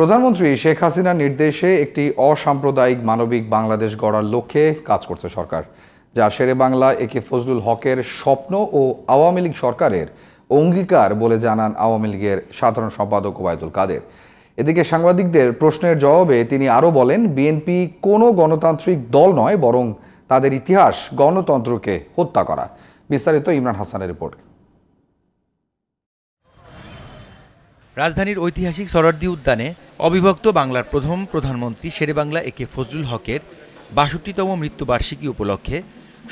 প্রধানমন্ত্রী শেখ হাসিনার নির্দেশে একটি অসাম্প্রদায়িক মানবিক বাংলাদেশ গড়ার লক্ষ্যে কাজ করছে সরকার, যা শেরেবাংলা একে ফজলুল হকের স্বপ্ন ও আওয়ামী লীগ সরকারের অঙ্গীকার বলে জানান আওয়ামী লীগের সাধারণ সম্পাদক ওবায়দুল কাদের। এদিকে সাংবাদিকদের প্রশ্নের জবাবে তিনি আরও বলেন, বিএনপি কোনো গণতান্ত্রিক দল নয়, বরং তাদের ইতিহাস গণতন্ত্রকে হত্যা করা। বিস্তারিত ইমরান হাসানের রিপোর্ট। রাজধানীর ঐতিহাসিক সোহরাওয়ার্দী উদ্যানে অবিভক্ত বাংলার প্রথম প্রধানমন্ত্রী শেরেবাংলা একে ফজলুল হকের ৬২তম মৃত্যুবার্ষিকী উপলক্ষে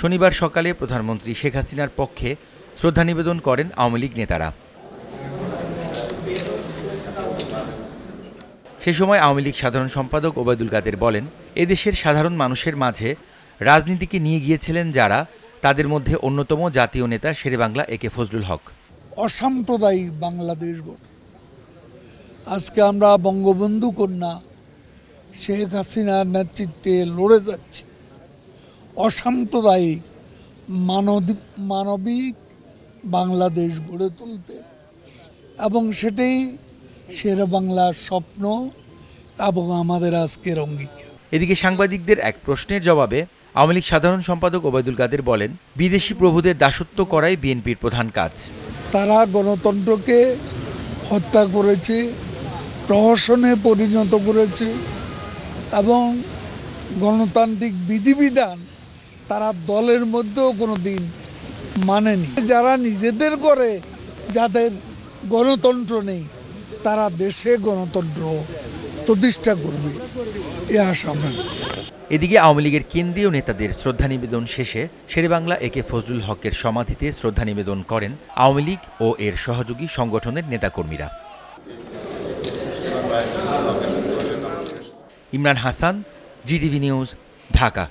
শনিবার সকালে প্রধানমন্ত্রী শেখ হাসিনার পক্ষে শ্রদ্ধা নিবেদন করেন আওয়ামী লীগ নেতারা। সে সময় আওয়ামী লীগ সাধারণ সম্পাদক ওবায়দুল কাদের বলেন, এদেশের সাধারণ মানুষের মাঝে রাজনীতিকে নিয়ে গিয়েছিলেন যারা, তাদের মধ্যে অন্যতম জাতীয় নেতা শেরেবাংলা একে ফজলুল হক। অসাম্প্রদায়িক বাংলাদেশ গড়ে আজকে আমরা বঙ্গবন্ধু কন্যা শেখ হাসিনার নেতৃত্বে লড়ে যাচ্ছি অসাম্প্রদায়িক মানবিক বাংলাদেশ গড়ে তুলতে, এবং সেটাই শেরেবাংলার স্বপ্ন এবং আমাদের আজকের অঙ্গীকার। এদিকে সাংবাদিকদের এক প্রশ্নের জবাবে আওয়ামী লীগ সাধারণ সম্পাদক ওবায়দুল কাদের বলেন, বিদেশি প্রভুদের দাসত্ব করাই বিএনপির প্রধান কাজ। তারা গণতন্ত্রকে হত্যা করেছে, প্রহসনে পরিণত করেছে, এবং গণতান্ত্রিক বিধিবিধান তারা দলের মধ্যেও কোনো দিন মানেনি। যারা নিজেদের করে যাদের গণতন্ত্র নেই, তারা দেশে গণতন্ত্র প্রতিষ্ঠা করবে, এ আশা আমরা। এদিকে আওয়ামী লীগের কেন্দ্রীয় নেতাদের শ্রদ্ধা নিবেদন শেষে শেরেবাংলা একে ফজলুল হকের সমাধিতে শ্রদ্ধা নিবেদন করেন আওয়ামী লীগ ও এর সহযোগী সংগঠনের নেতাকর্মীরা। Imran Hasan, GTV news, Dhaka.